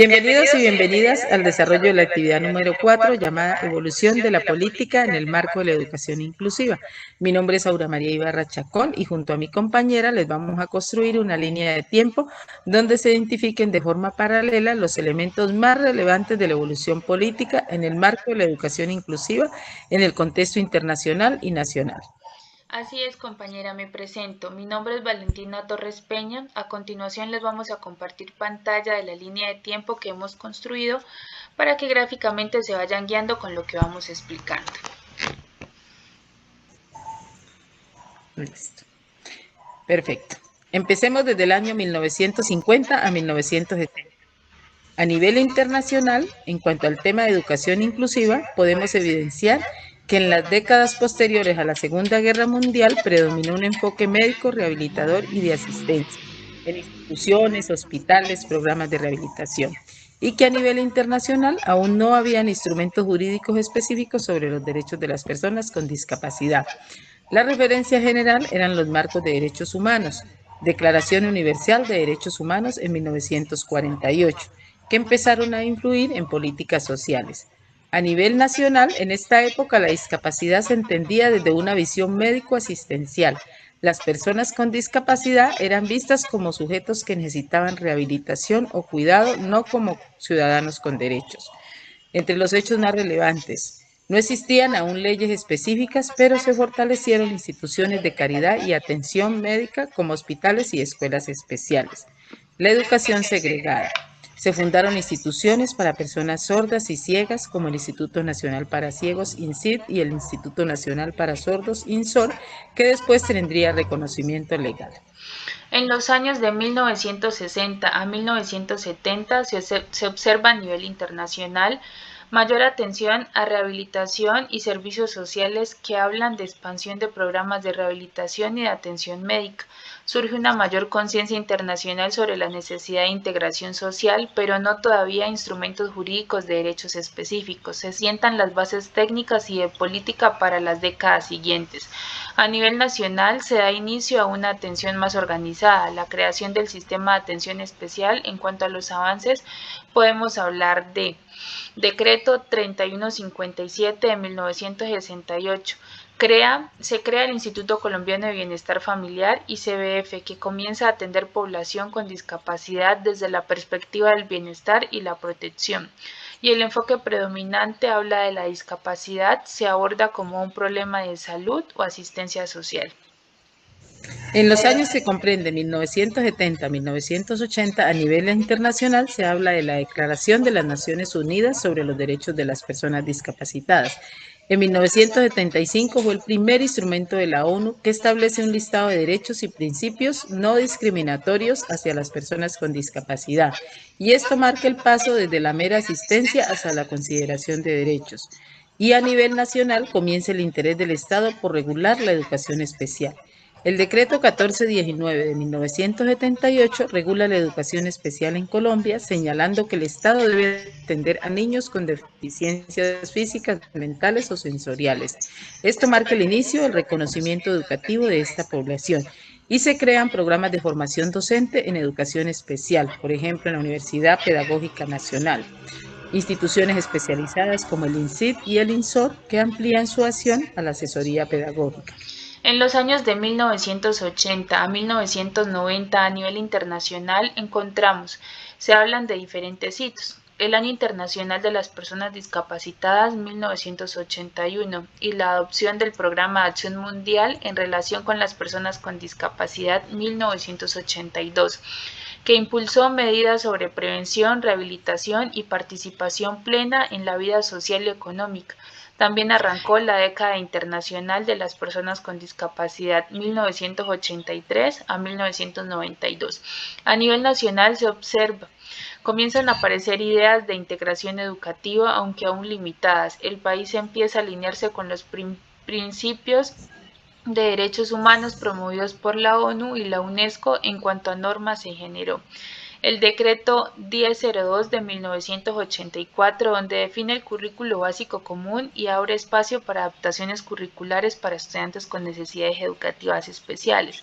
Bienvenidos y bienvenidas al desarrollo de la actividad número 4 llamada Evolución de la Política en el marco de la educación inclusiva. Mi nombre es Aura María Ibarra Chacón y junto a mi compañera les vamos a construir una línea de tiempo donde se identifiquen de forma paralela los elementos más relevantes de la evolución política en el marco de la educación inclusiva en el contexto internacional y nacional. Así es, compañera, me presento. Mi nombre es Valentina Torres Peña. A continuación les vamos a compartir pantalla de la línea de tiempo que hemos construido para que gráficamente se vayan guiando con lo que vamos explicando. Listo. Perfecto. Empecemos desde el año 1950 a 1970. A nivel internacional, en cuanto al tema de educación inclusiva, podemos evidenciar que en las décadas posteriores a la Segunda Guerra Mundial predominó un enfoque médico, rehabilitador y de asistencia en instituciones, hospitales, programas de rehabilitación, y que a nivel internacional aún no habían instrumentos jurídicos específicos sobre los derechos de las personas con discapacidad. La referencia general eran los marcos de derechos humanos, Declaración Universal de Derechos Humanos en 1948, que empezaron a influir en políticas sociales. A nivel nacional, en esta época la discapacidad se entendía desde una visión médico-asistencial. Las personas con discapacidad eran vistas como sujetos que necesitaban rehabilitación o cuidado, no como ciudadanos con derechos. Entre los hechos más relevantes, no existían aún leyes específicas, pero se fortalecieron instituciones de caridad y atención médica como hospitales y escuelas especiales. La educación segregada. Se fundaron instituciones para personas sordas y ciegas como el Instituto Nacional para Ciegos, INCID, y el Instituto Nacional para Sordos, INSOR, que después tendría reconocimiento legal. En los años de 1960 a 1970 se observa a nivel internacional mayor atención a rehabilitación y servicios sociales que hablan de expansión de programas de rehabilitación y de atención médica. Surge una mayor conciencia internacional sobre la necesidad de integración social, pero no todavía instrumentos jurídicos de derechos específicos. Se sientan las bases técnicas y de política para las décadas siguientes. A nivel nacional se da inicio a una atención más organizada, la creación del sistema de atención especial. En cuanto a los avances, podemos hablar de Decreto 3157 de 1968. Se crea el Instituto Colombiano de Bienestar Familiar, ICBF, que comienza a atender población con discapacidad desde la perspectiva del bienestar y la protección. Y el enfoque predominante habla de la discapacidad, se aborda como un problema de salud o asistencia social. En los años que comprende 1970 a 1980, a nivel internacional se habla de la Declaración de las Naciones Unidas sobre los Derechos de las Personas Discapacitadas. En 1975 fue el primer instrumento de la ONU que establece un listado de derechos y principios no discriminatorios hacia las personas con discapacidad, y esto marca el paso desde la mera asistencia hasta la consideración de derechos. Y a nivel nacional comienza el interés del Estado por regular la educación especial. El decreto 1419 de 1978 regula la educación especial en Colombia, señalando que el Estado debe atender a niños con deficiencias físicas, mentales o sensoriales. Esto marca el inicio del reconocimiento educativo de esta población y se crean programas de formación docente en educación especial, por ejemplo, en la Universidad Pedagógica Nacional. Instituciones especializadas como el INSID y el INSOR que amplían su acción a la asesoría pedagógica. En los años de 1980 a 1990 a nivel internacional se hablan de diferentes hitos. El Año Internacional de las Personas Discapacitadas 1981 y la adopción del Programa de Acción Mundial en relación con las personas con discapacidad 1982, que impulsó medidas sobre prevención, rehabilitación y participación plena en la vida social y económica. También arrancó la década internacional de las personas con discapacidad 1983 a 1992. A nivel nacional comienzan a aparecer ideas de integración educativa, aunque aún limitadas. El país empieza a alinearse con los principios de derechos humanos promovidos por la ONU y la UNESCO en cuanto a normas de género. El decreto 1002 de 1984, donde define el currículo básico común y abre espacio para adaptaciones curriculares para estudiantes con necesidades educativas especiales.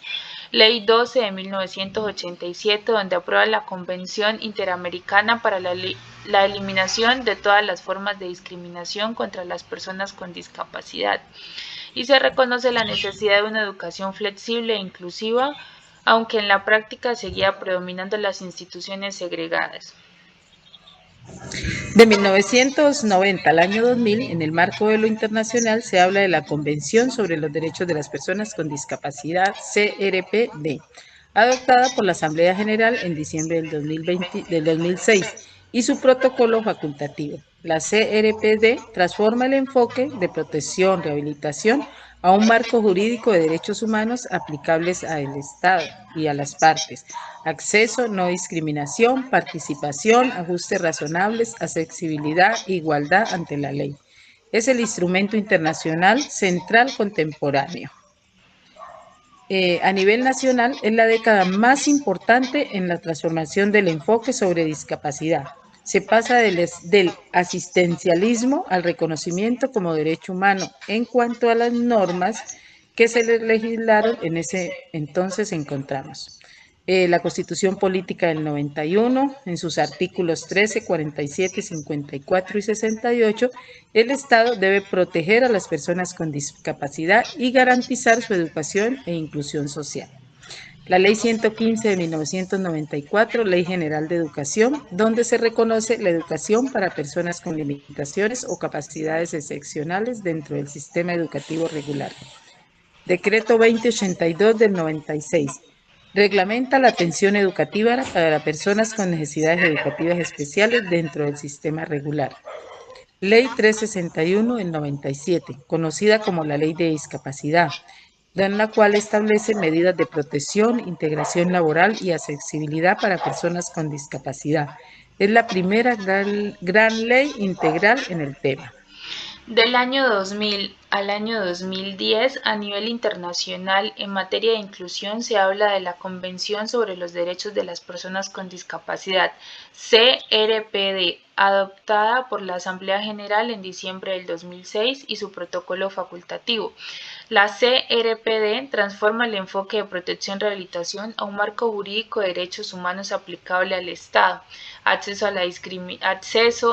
Ley 12 de 1987, donde aprueba la Convención Interamericana para la eliminación de todas las formas de discriminación contra las personas con discapacidad. Y se reconoce la necesidad de una educación flexible e inclusiva, aunque en la práctica seguía predominando las instituciones segregadas. De 1990 al año 2000, en el marco de lo internacional, se habla de la Convención sobre los Derechos de las Personas con Discapacidad, CRPD, adoptada por la Asamblea General en diciembre del 2006, y su protocolo facultativo. La CRPD transforma el enfoque de protección, rehabilitación, a un marco jurídico de derechos humanos aplicables al Estado y a las partes: acceso, no discriminación, participación, ajustes razonables, accesibilidad, igualdad ante la ley. Es el instrumento internacional central contemporáneo. A nivel nacional, es la década más importante en la transformación del enfoque sobre discapacidad. Se pasa del asistencialismo al reconocimiento como derecho humano en cuanto a las normas que se legislaron en ese entonces encontramos. La Constitución Política del 91, en sus artículos 13, 47, 54 y 68, el Estado debe proteger a las personas con discapacidad y garantizar su educación e inclusión social. La Ley 115 de 1994, Ley General de Educación, donde se reconoce la educación para personas con limitaciones o capacidades excepcionales dentro del sistema educativo regular. Decreto 2082 del 96. Reglamenta la atención educativa para personas con necesidades educativas especiales dentro del sistema regular. Ley 361 del 97, conocida como la Ley de Discapacidad, en la cual establece medidas de protección, integración laboral y accesibilidad para personas con discapacidad. Es la primera gran ley integral en el tema. Del año 2000 al año 2010, a nivel internacional, en materia de inclusión, se habla de la Convención sobre los Derechos de las Personas con Discapacidad, CRPD, adoptada por la Asamblea General en diciembre del 2006 y su protocolo facultativo. La CRPD transforma el enfoque de protección-rehabilitación a un marco jurídico de derechos humanos aplicable al Estado: acceso,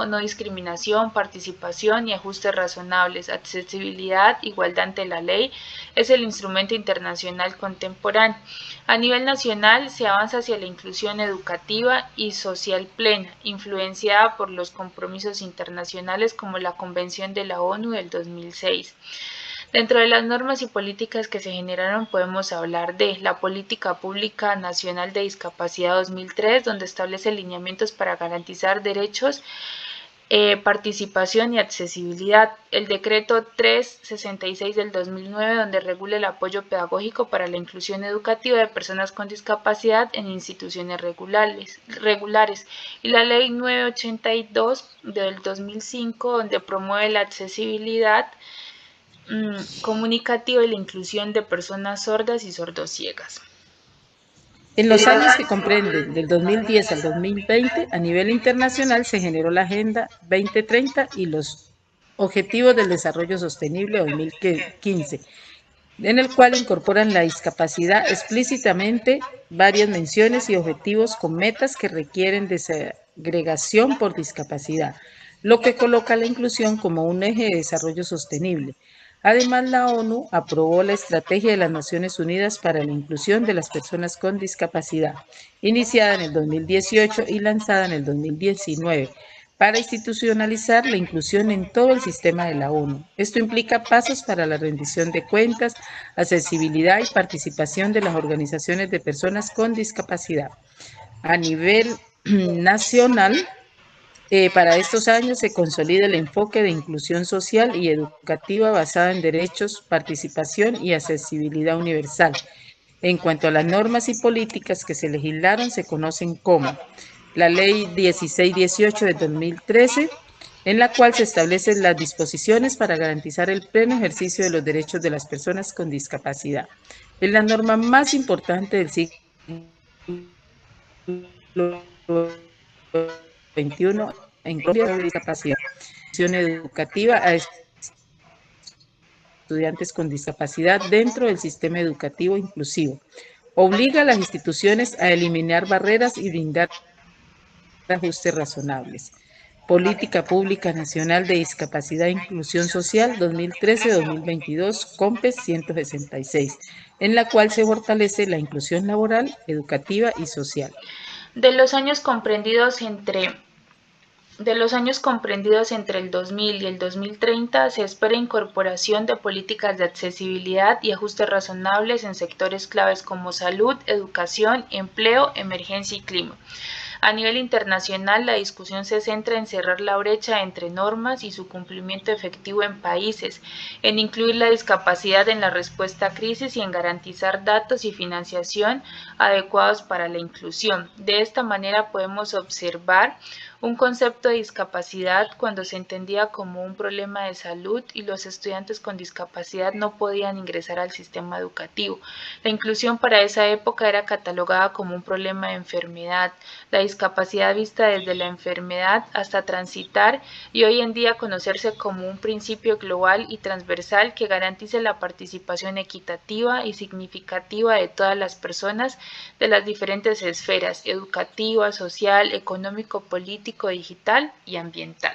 no discriminación, participación y ajustes razonables, accesibilidad, igualdad ante la ley. Es el instrumento internacional contemporáneo. A nivel nacional, se avanza hacia la inclusión educativa y social plena, influenciada por los compromisos internacionales como la Convención de la ONU del 2006. Dentro de las normas y políticas que se generaron podemos hablar de la Política Pública Nacional de Discapacidad 2003, donde establece lineamientos para garantizar derechos, participación y accesibilidad. El Decreto 366 del 2009, donde regula el apoyo pedagógico para la inclusión educativa de personas con discapacidad en instituciones regulares. Y la Ley 982 del 2005, donde promueve la accesibilidad comunicativa y la inclusión de personas sordas y sordociegas. En los años que comprenden del 2010 al 2020, a nivel internacional se generó la Agenda 2030 y los Objetivos del Desarrollo Sostenible 2015, en el cual incorporan la discapacidad explícitamente, varias menciones y objetivos con metas que requieren desagregación por discapacidad, lo que coloca la inclusión como un eje de desarrollo sostenible. Además, la ONU aprobó la Estrategia de las Naciones Unidas para la Inclusión de las Personas con Discapacidad, iniciada en el 2018 y lanzada en el 2019, para institucionalizar la inclusión en todo el sistema de la ONU. Esto implica pasos para la rendición de cuentas, accesibilidad y participación de las organizaciones de personas con discapacidad. A nivel nacional, para estos años se consolida el enfoque de inclusión social y educativa basada en derechos, participación y accesibilidad universal. En cuanto a las normas y políticas que se legislaron, se conocen como la Ley 1618 de 2013, en la cual se establecen las disposiciones para garantizar el pleno ejercicio de los derechos de las personas con discapacidad. Es la norma más importante del siglo XXI en Colombia de discapacidad. Educativa a estudiantes con discapacidad dentro del sistema educativo inclusivo. Obliga a las instituciones a eliminar barreras y brindar ajustes razonables. Política Pública Nacional de Discapacidad e Inclusión Social 2013-2022, COMPES 166, en la cual se fortalece la inclusión laboral, educativa y social. De los años comprendidos entre el 2000 y el 2030 se espera incorporación de políticas de accesibilidad y ajustes razonables en sectores claves como salud, educación, empleo, emergencia y clima. A nivel internacional, la discusión se centra en cerrar la brecha entre normas y su cumplimiento efectivo en países, en incluir la discapacidad en la respuesta a crisis y en garantizar datos y financiación adecuados para la inclusión. De esta manera podemos observar un concepto de discapacidad cuando se entendía como un problema de salud y los estudiantes con discapacidad no podían ingresar al sistema educativo. La inclusión para esa época era catalogada como un problema de enfermedad, la discapacidad vista desde la enfermedad hasta transitar y hoy en día conocerse como un principio global y transversal que garantice la participación equitativa y significativa de todas las personas de las diferentes esferas educativa, social, económico, político, digital y ambiental.